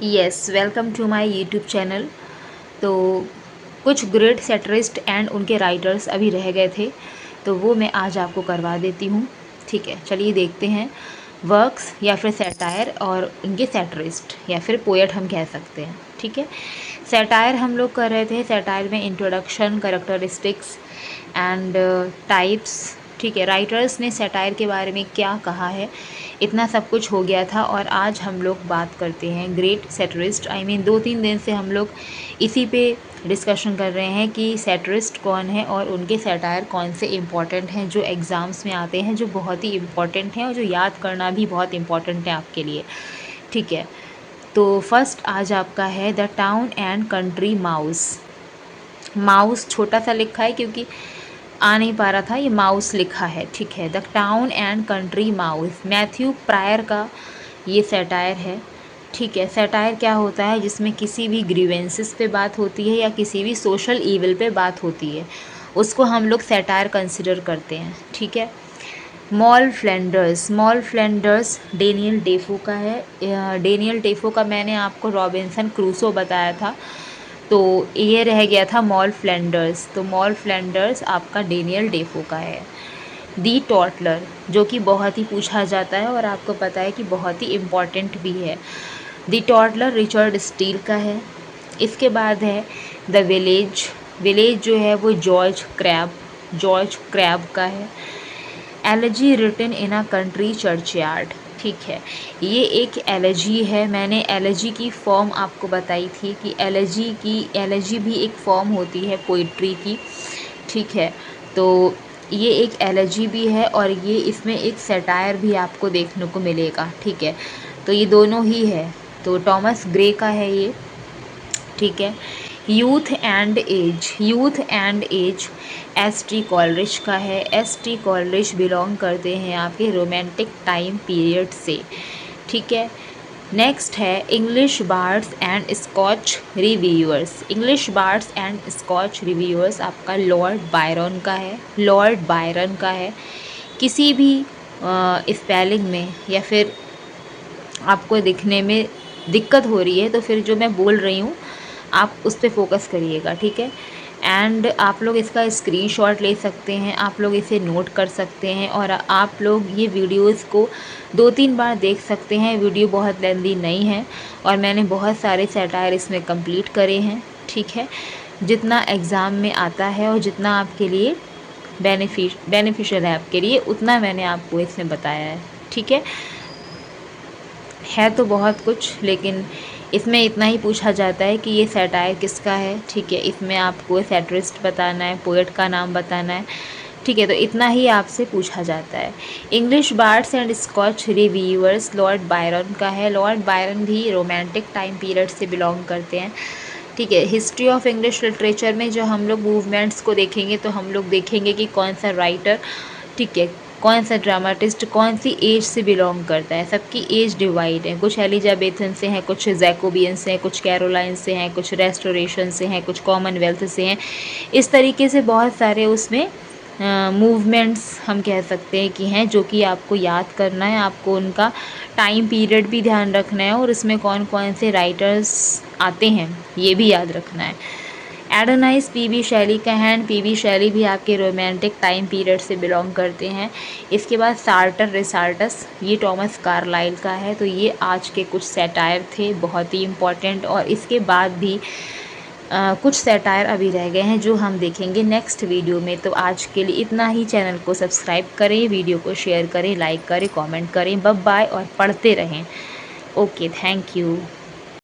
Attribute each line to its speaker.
Speaker 1: Yes, welcome to my YouTube channel. तो कुछ great satirist and उनके राइटर्स अभी रह गए थे, तो वो मैं आज आपको करवा देती हूँ। ठीक है, चलिए देखते हैं वर्क्स या फिर सैटायर और उनके सेटरिस्ट या फिर पोएट हम कह सकते हैं। ठीक है, सैटायर हम लोग कर रहे थे। सैटायर में इंट्रोडक्शन, कैरेक्टरिस्टिक्स एंड टाइप्स। ठीक है, राइटर्स ने सैटायर के बारे में क्या कहा है, इतना सब कुछ हो गया था। और आज हम लोग बात करते हैं ग्रेट सैटरिस्ट। आई मीन 2-3 दिन से हम लोग इसी पे डिस्कशन कर रहे हैं कि सैटरिस्ट कौन है और उनके सैटायर कौन से इम्पॉर्टेंट हैं जो एग्ज़ाम्स में आते हैं, जो बहुत ही इम्पॉर्टेंट हैं और जो याद करना भी बहुत इम्पॉर्टेंट है आपके लिए। ठीक है, तो फर्स्ट आज आपका है the town and country mouse. Mouse छोटा सा लिखा है क्योंकि आ नहीं पा रहा था, ये माउस लिखा है। ठीक है, the town and country mouse, Matthew prior का ये सैटायर है। ठीक है, सैटायर क्या होता है, जिसमें किसी भी ग्रीवेंसेस पे बात होती है या किसी भी सोशल ईविल पे बात होती है, उसको हम लोग सैटायर कंसिडर करते हैं। ठीक है, mall Flanders, mall Flanders Daniel Dafoe का है। डेनियल डेफो का मैंने आपको रॉबिन्सन क्रूसो बताया था, तो ये रह गया था मॉल फ्लैंडर्स। तो मॉल फ्लैंडर्स आपका डेनियल डेफो का है। दी टॉटलर, जो कि बहुत ही पूछा जाता है और आपको पता है कि बहुत ही इम्पॉर्टेंट भी है। दी टॉटलर रिचर्ड स्टील का है। इसके बाद है द विलेज। विलेज जो है वो जॉर्ज क्रैब का है। Elegy written in a country churchyard. ठीक है, ये एक एलजी है। मैंने एलजी की फॉर्म आपको बताई थी कि एलजी भी एक फॉर्म होती है पोइट्री की। ठीक है, तो ये एक एलजी भी है और ये इसमें एक सैटायर भी आपको देखने को मिलेगा। ठीक है, तो ये दोनों ही है। तो टॉमस ग्रे का है ये। ठीक है, youth and age, youth and age S T Coleridge का है। एस टी कॉलरिज बिलोंग करते हैं आपके रोमांटिक टाइम पीरियड से। ठीक है, नेक्स्ट है English bards and Scotch reviewers. English bards and Scotch reviewers आपका लॉर्ड बायरन का है। लॉर्ड बायरन का है। किसी भी स्पेलिंग में या फिर आपको दिखने में दिक्कत हो रही है तो फिर जो मैं बोल रही हूँ आप उस पर फोकस करिएगा। ठीक है, एंड आप लोग इसका स्क्रीनशॉट ले सकते हैं, आप लोग इसे नोट कर सकते हैं और आप लोग ये वीडियोस को 2-3 बार देख सकते हैं। वीडियो बहुत लेंदी नहीं है और मैंने बहुत सारे सैटायर इसमें कंप्लीट करे हैं। ठीक है, जितना एग्ज़ाम में आता है और जितना आपके लिए बेनिफिशियल है आपके लिए, उतना मैंने आपको इसमें बताया है। ठीक है तो बहुत कुछ, लेकिन इसमें इतना ही पूछा जाता है कि ये सैटायर किसका है। ठीक है, इसमें आपको सैटरिस्ट बताना है, पोएट का नाम बताना है। ठीक है, तो इतना ही आपसे पूछा जाता है। English bards and Scotch reviewers Lord Byron का है। लॉर्ड बायरन भी रोमांटिक टाइम पीरियड से बिलोंग करते हैं। ठीक है, हिस्ट्री ऑफ इंग्लिश लिटरेचर में जो हम लोग मूवमेंट्स को देखेंगे तो हम लोग देखेंगे कि कौन सा राइटर, ठीक है, कौन सा ड्रामाटिस्ट कौन सी एज से बिलोंग करता है। सबकी एज डिवाइड है, कुछ एलिजाबेथन से हैं, कुछ जैकोबियन से हैं, कुछ कैरोलाइन से हैं, कुछ रेस्टोरेशन से हैं, कुछ कॉमनवेल्थ से हैं। इस तरीके से बहुत सारे उसमें मूवमेंट्स हम कह सकते हैं कि हैं, जो कि आपको याद करना है। आपको उनका टाइम पीरियड भी ध्यान रखना है और इसमें कौन कौन से राइटर्स आते हैं ये भी याद रखना है। एडोनाइस पीबी शैली का है। पीबी शैली भी आपके रोमांटिक टाइम पीरियड से बिलोंग करते हैं। इसके बाद सार्टर रिसार्टस, ये टॉमस कार्लाइल का है। तो ये आज के कुछ सैटायर थे, बहुत ही इम्पॉर्टेंट। और इसके बाद भी कुछ सैटायर अभी रह गए हैं जो हम देखेंगे नेक्स्ट वीडियो में। तो आज के लिए इतना ही। चैनल को सब्सक्राइब करें, वीडियो को शेयर करें, लाइक करें, कमेंट करें। बाय बाय और पढ़ते रहें। Okay, thank you.